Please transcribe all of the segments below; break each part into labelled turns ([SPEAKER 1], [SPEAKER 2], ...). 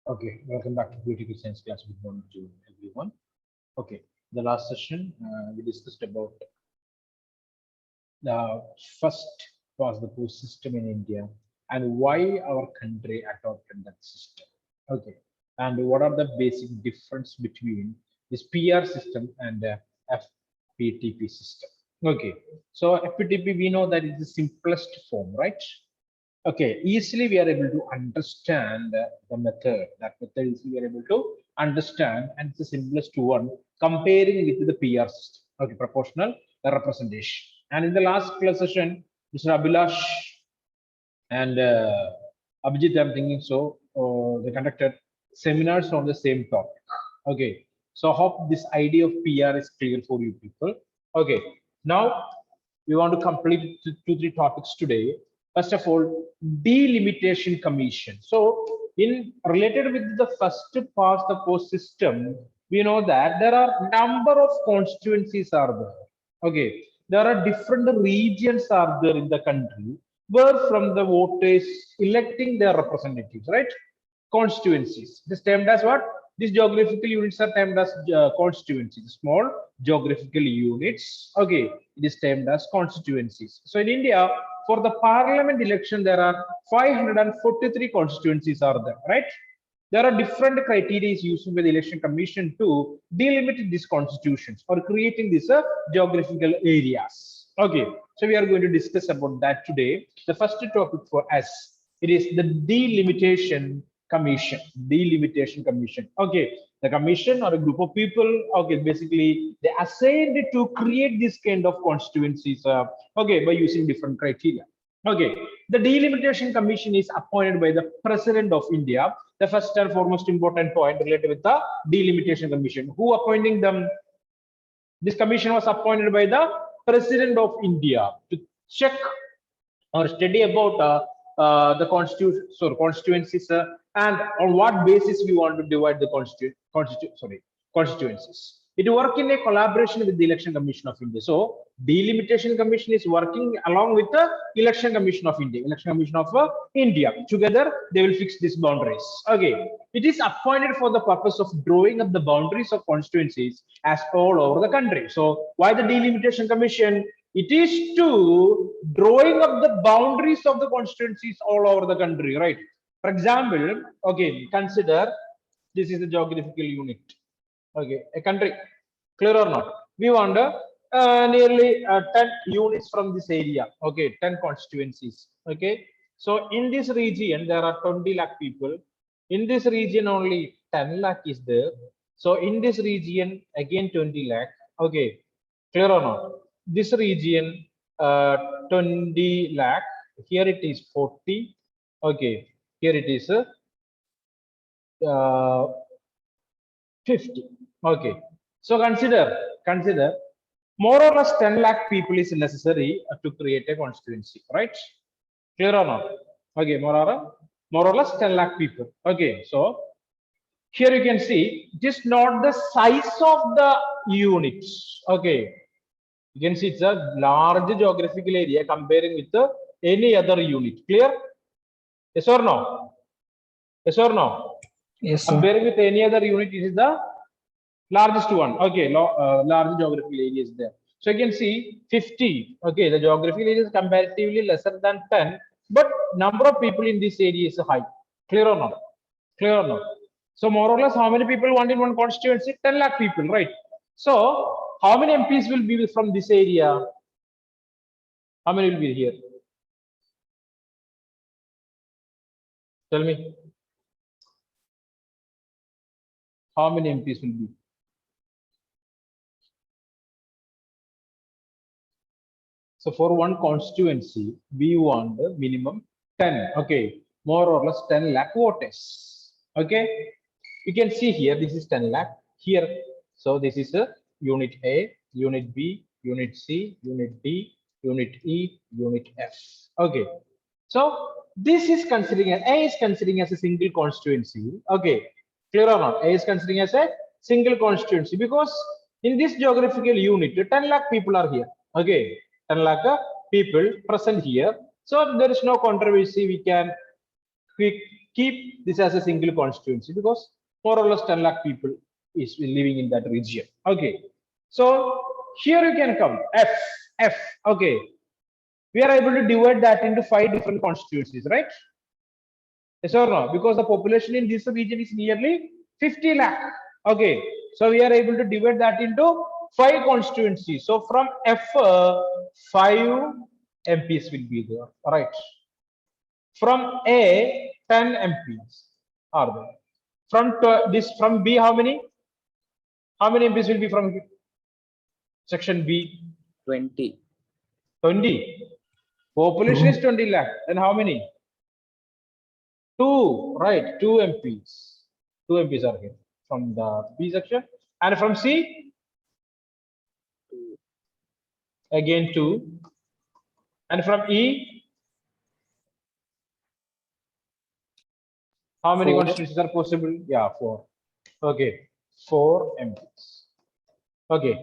[SPEAKER 1] Okay, welcome back to Political Science class. Good morning to everyone. Okay, the last session we discussed about the first was the post system in India and why our country adopted that system. Okay, and what are the basic difference between this PR system and the FPTP system? Okay, so FPTP we know that is the simplest form, right? Okay, easily we are able to understand the method. That method is we are able to understand, and it's the simplest one comparing with the PR system. Okay, proportional representation. And in the last class session, Mr. Abhilash and Abhijit, I'm thinking so, they conducted seminars on the same topic. Okay, so I hope this idea of PR is clear for you people. Okay, now we want to complete two, three topics today. First of all, delimitation commission. So, in related with the first part, the post system, we know that there are number of constituencies are there. Okay, there are different regions are there in the country where from the voters electing their representatives, right? Constituencies. This termed as what? These geographical units are termed as constituencies, small geographical units. Okay, it is termed as constituencies. So in India, for the parliament election, there are 543 constituencies are there, right? There are different criteria used by the election commission to delimit these constitutions or creating these geographical areas. Okay, so we are going to discuss about that today. The first topic for us, it is the delimitation commission. Delimitation commission. Okay, the commission or a group of people. Okay, basically they assigned to create this kind of constituencies. Okay, by using different criteria. Okay, the delimitation commission is appointed by the president of India. The first and foremost important point related with the delimitation commission. Who appointing them? This commission was appointed by the president of India to check or study about the constituencies and on what basis we want to divide the constituencies. It work in a collaboration with the Election Commission of India. So delimitation commission is working along with the Election Commission of India. Election Commission of India. Together they will fix these boundaries. Okay. It is appointed for the purpose of drawing up the boundaries of constituencies as all over the country. So why the delimitation commission? It is to drawing up the boundaries of the constituencies all over the country, right? For example, okay, consider this is the geographical unit. Okay, a country, clear or not? We want nearly 10 units from this area. Okay, 10 constituencies. Okay, so in this region there are 20 lakh people. In this region only 10 lakh is there. So in this region again 20 lakh. Okay, clear or not? This region 20 lakh. Here it is 40. Okay, here it is 50. Okay, so consider more or less 10 lakh people is necessary to create a constituency, right? Clear or not? Okay, more or less 10 lakh people. Okay, so here you can see it is not the size of the units. Okay, you can see it's a large geographical area comparing with any other unit. Clear? Yes or no? Yes or no?
[SPEAKER 2] Yes, sir.
[SPEAKER 1] Comparing with any other unit, it is the largest one. Okay, large geographical area is there. So you can see 50. Okay, the geographical area is comparatively lesser than 10, but number of people in this area is high. Clear or not? Clear or not? So more or less, how many people want in one constituency? 10 lakh people, right? So how many MPs will be from this area? How many will be here? Tell me. How many MPs will be? So for one constituency, we want the minimum 10. Okay, more or less 10 lakh voters. Okay, you can see here this is 10 lakh here. So this is a unit A, unit B, unit C, unit D, unit E, unit F. Okay, so this is considering as A is considering as a single constituency. Okay, clear or not? A is considering as a single constituency because in this geographical unit, 10 lakh people are here. Okay, 10 lakh people present here. So there is no controversy. We can quick keep this as a single constituency because more or less 10 lakh people is living in that region. Okay, so here you can come F. Okay, we are able to divide that into 5 different constituencies, right? Yes or no? Because the population in this region is nearly 50 lakh. Okay, so we are able to divide that into 5 constituencies. So from F, 5 MPs will be there, right? From A, 10 MPs are there. From B, how many? How many MPs will be from section B?
[SPEAKER 2] 20.
[SPEAKER 1] 20. Population is 20 lakh. Then how many? 2, right? 2 MPs. 2 MPs are here from the B section. And from C, again 2. And from E, how many
[SPEAKER 2] 4.
[SPEAKER 1] constituencies are possible? Yeah, 4. Okay, 4 MPs. Okay,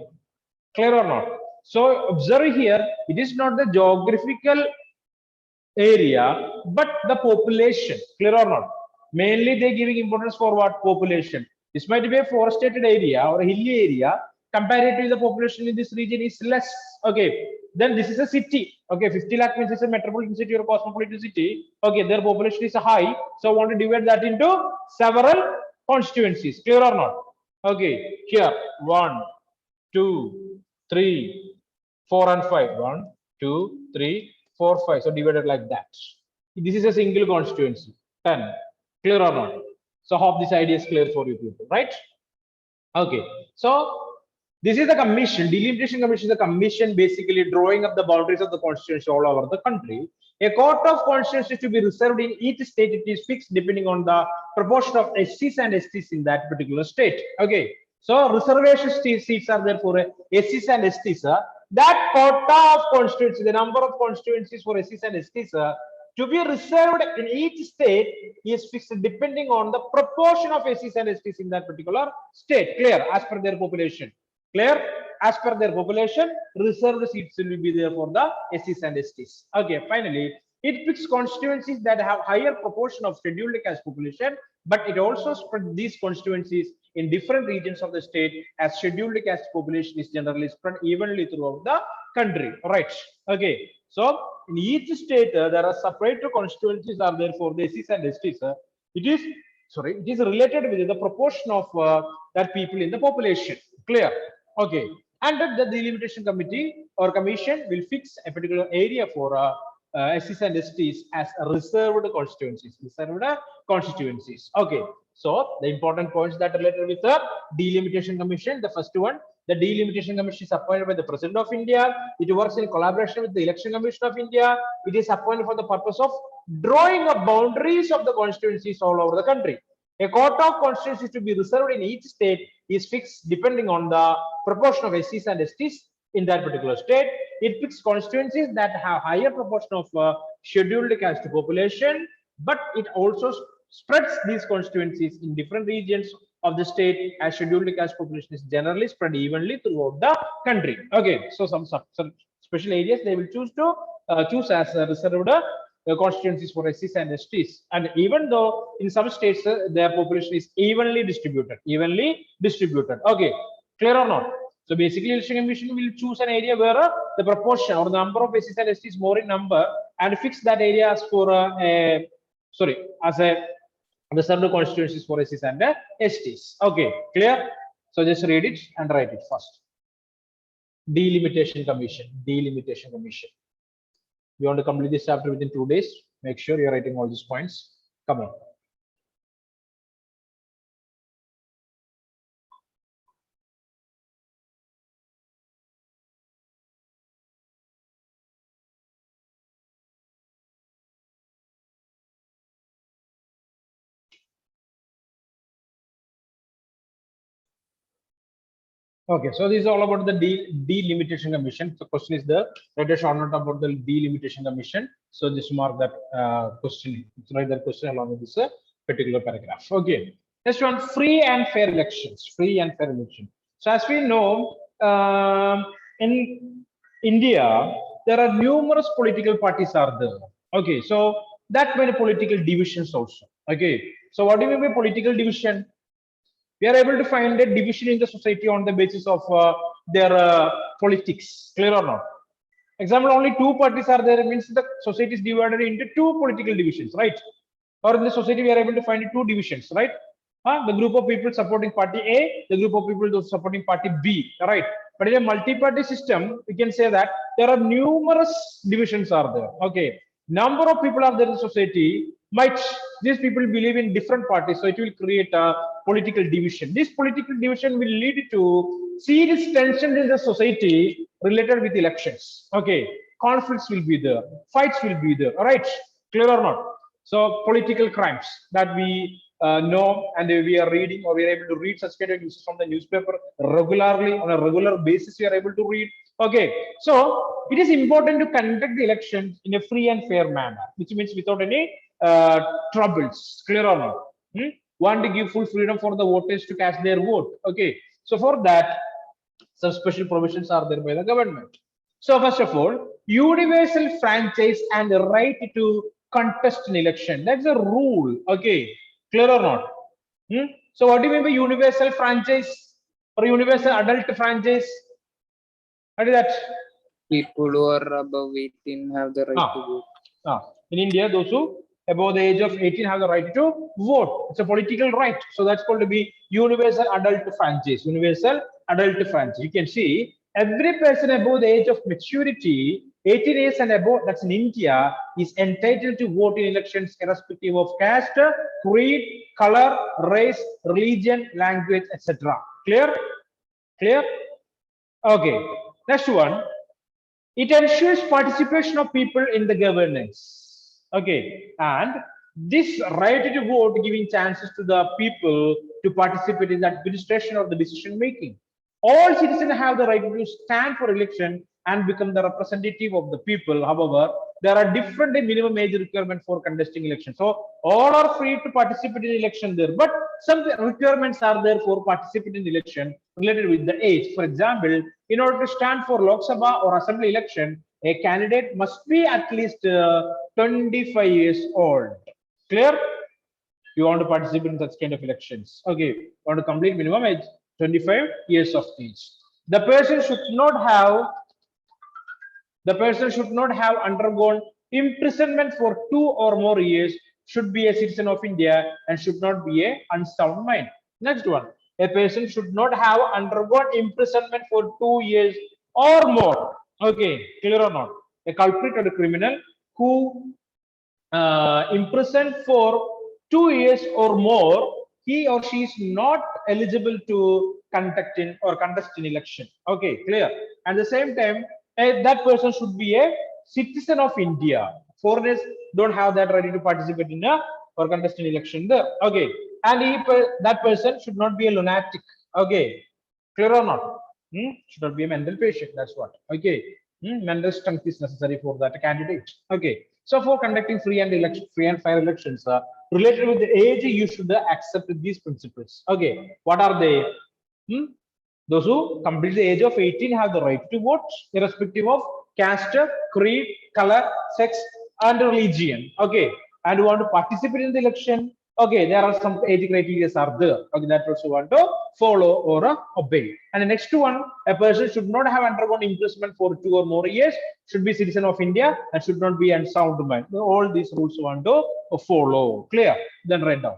[SPEAKER 1] clear or not? So observe here, it is not the geographical area, but the population. Clear or not? Mainly they giving importance for what? Population. This might be a forested area or a hilly area. Comparatively, the population in this region is less. Okay, then this is a city. Okay, 50 lakh means it's a metropolitan city or a cosmopolitan city. Okay, their population is high, so I want to divide that into several constituencies. Clear or not? Okay, here 1, 2, 3, 4 and 5. 1, 2, 3, 4, 5. So divided like that. This is a single constituency. 10. Clear or not? So hope this idea is clear for you people, right? Okay. So this is the commission. Delimitation commission is the commission basically drawing up the boundaries of the constituency all over the country. A court of constituencies to be reserved in each state. It is fixed depending on the proportion of SCs and STs in that particular state. Okay. So reservation seats are there for SCs and STs. That quota of constituencies, the number of constituencies for SCs and STs to be reserved in each state is fixed depending on the proportion of SCs and STs in that particular state. Clear? As per their population. Clear? As per their population, reserved seats will be there for the SCs and STs. Okay, finally, it picks constituencies that have higher proportion of scheduled caste population, but it also spread these constituencies in different regions of the state as scheduled caste population is generally spread evenly throughout the country. Right? Okay. So in each state, there are separate constituencies are there for the SCs and STs. It is related with the proportion of that people in the population. Clear? Okay. And the delimitation committee or commission will fix a particular area for SCs and STs as reserved constituencies. Reserved constituencies. Okay. So the important points that are related with the delimitation commission. The first one, the delimitation commission is appointed by the President of India. It works in collaboration with the Election Commission of India. It is appointed for the purpose of drawing up boundaries of the constituencies all over the country. A quota of constituencies to be reserved in each state is fixed depending on the proportion of SCs and STs in that particular state. It picks constituencies that have higher proportion of scheduled caste population, but it also spreads these constituencies in different regions of the state as scheduled caste population is generally spread evenly throughout the country. Okay, so some special areas they will choose as reserved constituencies for SCs and STs, and even though in some states their population is evenly distributed. Okay, clear or not? So basically, Election Commission will choose an area where the proportion or the number of SCs and STs more in number and fix that area as for as a reserved constituencies for SCs and STs. Okay, clear? So just read it and write it first. Delimitation Commission. You want to complete this chapter within 2 days. Make sure you're writing all these points. Come on. Okay, so this is all about the delimitation commission. The question is the write a short note about the delimitation commission. So just mark that question. Write that question along with this particular paragraph. Okay. Next one, free and fair elections. So as we know, in India, there are numerous political parties are there. Okay, so that many political divisions also. Okay, so what do you mean by political division? We are able to find a division in the society on the basis of their politics. Clear or not? Example, only two parties are there, means the society is divided into two political divisions, right? Or in the society, we are able to find two divisions, right? The group of people supporting party A, the group of people supporting party B, right? But in a multi-party system, we can say that there are numerous divisions are there. Okay, number of people are there in the society. Might these people believe in different parties, so it will create a political division. This political division will lead to serious tensions in the society related with elections. Okay, conflicts will be there, fights will be there. All right, clear or not? So political crimes that we know, and we are reading, or we are able to read such kind of news from the newspaper regularly, on a regular basis we are able to read. Okay, so it is important to conduct the elections in a free and fair manner, which means without any troubles. Clear or not? Want to give full freedom for the voters to cast their vote. Okay, so for that some special provisions are there by the government. So first of all, universal franchise and the right to contest an election. That's a rule. Okay, clear or not? So what do you mean by universal franchise or universal adult franchise? What is that?
[SPEAKER 2] People who are above 18 have the right to vote.
[SPEAKER 1] In India, those who above the age of 18 have the right to vote. It's a political right. So that's called to be universal adult franchise. Universal adult franchise. You can see every person above the age of maturity, 18 years and above, that's in India, is entitled to vote in elections irrespective of caste, creed, color, race, religion, language, etc. Clear? Clear? Okay. Next one. It ensures participation of people in the governance. Okay, and this right to vote giving chances to the people to participate in the administration of the decision making. All citizens have the right to stand for election and become the representative of the people. However, there are different minimum age requirements for contesting elections. So all are free to participate in the election there, but some requirements are there for participating in the election related with the age. For example, in order to stand for Lok Sabha or Assembly election, a candidate must be at least 25 years old. Clear? You want to participate in such kind of elections. Okay, you want to complete minimum age 25 years of age. The person should not have undergone imprisonment for 2 or more years, should be a citizen of India, and should not be a unsound mind. Next one, a person should not have undergone imprisonment for 2 years or more. Okay, clear or not? A culprit or a criminal who imprisoned for 2 years or more, he or she is not eligible to contest in election. Okay, clear. At the same time, that person should be a citizen of India. Foreigners don't have that right to participate in or contest in election there. Okay, and that person should not be a lunatic. Okay, clear or not? Should not be a mental patient. That's what. Okay, mental strength is necessary for that candidate. Okay, so for conducting free and fair elections, related with the age, you should accept these principles. Okay, what are they? Those who complete the age of 18 have the right to vote, irrespective of caste, creed, color, sex, and religion. Okay, and want to participate in the election. Okay, there are some age criteria are there. Okay, that also want to follow or obey. And the next one, a person should not have undergone imprisonment for 2 or more years, should be citizen of India, and should not be unsound mind. All these rules want to follow. Clear? Then write down.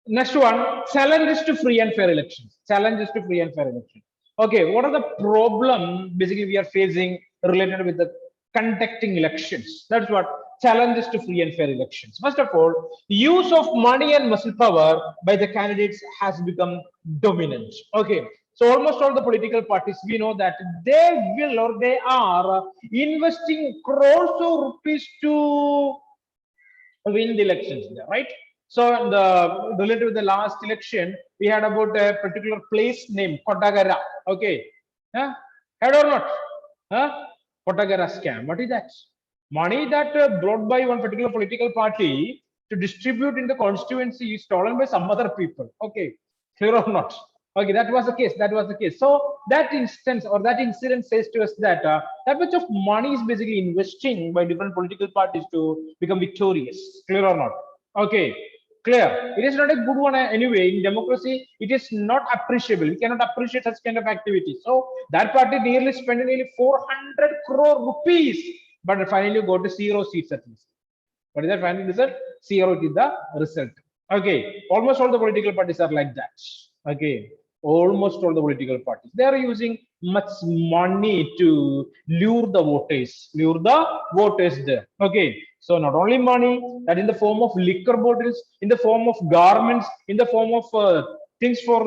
[SPEAKER 1] Next one, challenges to free and fair elections. Challenges to free and fair elections. Okay, what are the problem basically we are facing related with the conducting elections? That's what challenges to free and fair elections. First of all, the use of money and muscle power by the candidates has become dominant. Okay, so almost all the political parties, we know that they will or they are investing crores of rupees to win the elections, right? So the related with the last election, we had about a particular place named Kottagara. Okay, heard or not? Kottagara scam. What is that? Money that brought by one particular political party to distribute in the constituency is stolen by some other people. Okay, clear or not? Okay, that was the case. That was the case. So that instance or that incident says to us that that much of money is basically investing by different political parties to become victorious. Clear or not? Okay, clear. It is not a good one anyway. In democracy, it is not appreciable. We cannot appreciate such kind of activity. So that party nearly spent nearly 400 crore rupees, but finally got to 0 seats at least. What is that final result? 0 is the result. Okay, almost all the political parties are like that. Okay, almost all the political parties. They are using much money to lure the voters there. Okay, so not only money, that in the form of liquor bottles, in the form of garments, in the form of things for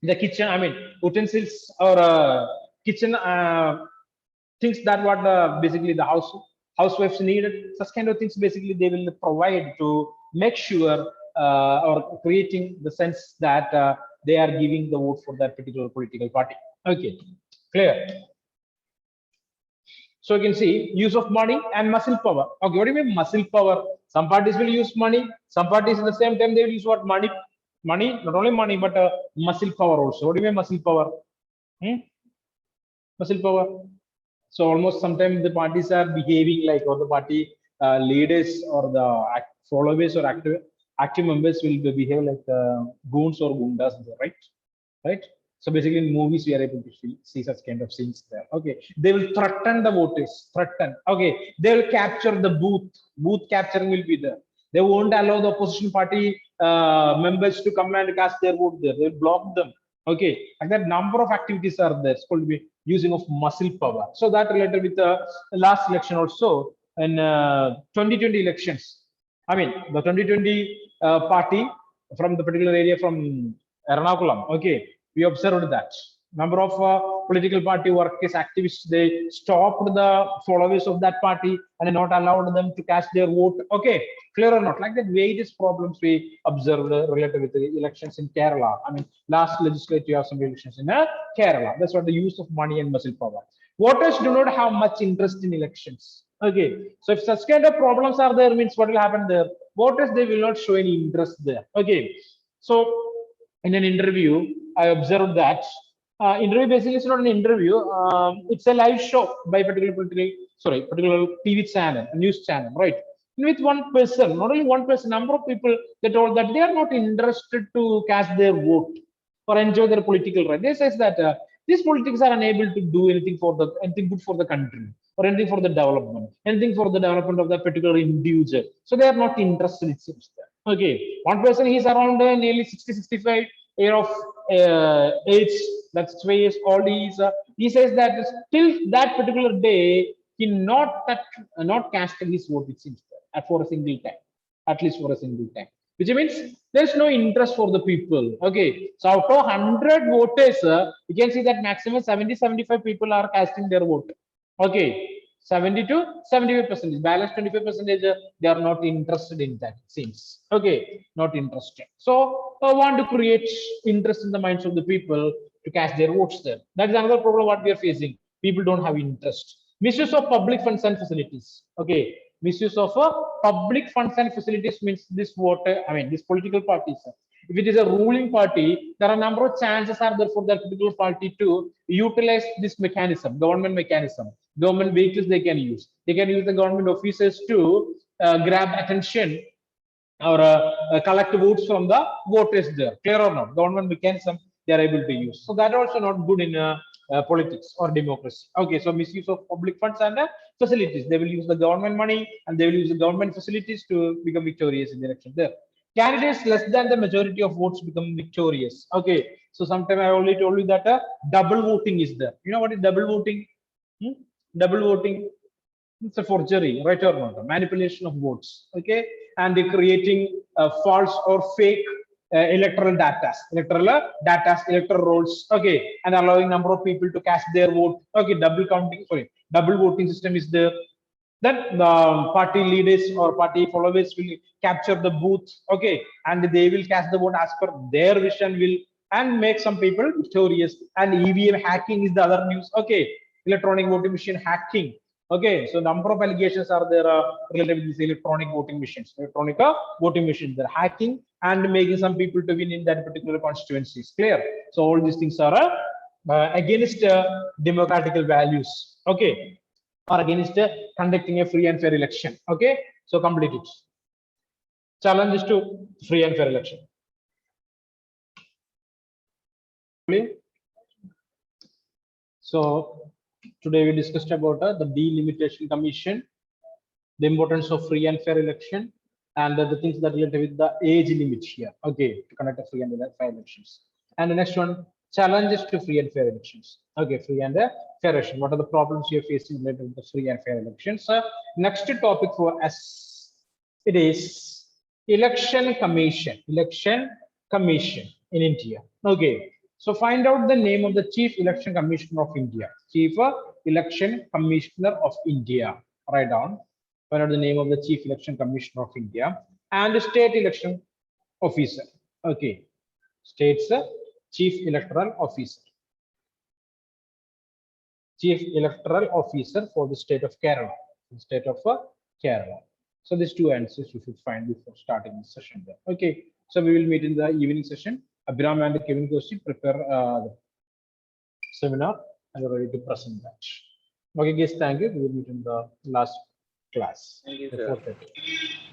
[SPEAKER 1] the kitchen. I mean, utensils or kitchen things that what basically the housewives needed, such kind of things basically they will provide to make sure or creating the sense that they are giving the vote for that particular political party. Okay, clear. So you can see use of money and muscle power. Okay, what do you mean muscle power? Some parties will use money, some parties at the same time they will use what? Money, not only money but muscle power also. What do you mean muscle power? Hmm? Muscle power. So almost sometimes the parties are behaving like, or the party leaders or the followers or active members will behave like goons or gundas, right? Right. So basically, in movies we are able to see such kind of scenes there. Okay, they will threaten the voters. Threaten. Okay, they will capture the booth. Booth capturing will be there. They won't allow the opposition party members to come and cast their vote there. They will block them. Okay, and that number of activities are there. It's called to be using of muscle power. So that related with the last election also in 2020 elections. I mean, the 2020 party from the particular area from Ernakulam. Okay, we observed that number of political party workers, activists, they stopped the followers of that party and not allowed them to cast their vote. Okay, clear or not? Like that, various problems we observed related with the elections in Kerala. I mean, last legislative assembly elections in Kerala. That's what the use of money and muscle power. Voters do not have much interest in elections. Okay, so if such kind of problems are there, means what will happen there? Voters, they will not show any interest there. Okay, so in an interview, I observed that interview basically is not an interview. It's a live show by particular TV channel, news channel, right? With one person, not only one person, number of people, they told that they are not interested to cast their vote or enjoy their political right. They says that these politics are unable to do anything good for the country or anything for the development, anything for the development of that particular individual. So they are not interested, it seems. Okay, one person he's around nearly 60, 65 year of age. That's 3 years old. He says that till that particular day he not casting his vote. It seems for a single time, at least for a single time, which means there's no interest for the people. Okay, so out of 100 voters, you can see that maximum 70-75 people are casting their vote. Okay, 70 to 75%, balance 25%, they are not interested in that, it seems. Okay, not interested. So I want to create interest in the minds of the people to cast their votes there. That is another problem what we are facing. People don't have interest. Misuse of public funds and facilities. Okay, misuse of public funds and facilities means this these political parties. If it is a ruling party, there are a number of chances are there for that particular party to utilize this mechanism, government mechanism, government vehicles they can use. They can use the government officers to grab attention or collect votes from the voters there. Clear or not? Government mechanism they are able to use. So that also not good in politics or democracy. Okay, so misuse of public funds and facilities. They will use the government money and they will use the government facilities to become victorious in the election there. Candidates less than the majority of votes become victorious. Okay, so sometime I already told you that double voting is there. You know what is double voting? Double voting, it's a forgery, right or not? Manipulation of votes. Okay, and they're creating false or fake electoral data, electoral rolls. Okay, and allowing number of people to cast their vote. Okay, double voting system is there. Then the party leaders or party followers will capture the booth. Okay, and they will cast the vote as per their vision will and make some people victorious. And EVM hacking is the other news. Okay, electronic voting machine hacking. Okay, so number of allegations are there related with these electronic voting machines. Electronic voting machines, they're hacking and making some people to win in that particular constituency. It's clear. So all these things are against democratical values. Okay, or against conducting a free and fair election. Okay, so complete it. Challenge is to free and fair election. So today we discussed about the delimitation commission, the importance of free and fair election, and the things that related with the age limit here. Okay, to conduct a free and fair elections. And the next one, challenges to free and fair elections. Okay, free and fair election. What are the problems you're facing related with the free and fair elections? Next topic for us, it is election commission. Election commission in India. Okay, so find out the name of the Chief Election Commissioner of India. Chief Election Commissioner of India. Write down. Find out the name of the Chief Election Commissioner of India and the State Election Officer. Okay, State's Chief Electoral Officer. Chief Electoral Officer for the state of Kerala. The state of Kerala. So these two answers you should find before starting the session there. Okay, so we will meet in the evening session. Abhiram and Kevin Kosi prepare the seminar and are ready to present that. Okay, guys, thank you. We will meet in the last class.
[SPEAKER 2] Thank you,
[SPEAKER 1] the
[SPEAKER 2] sir.
[SPEAKER 1] 4:30.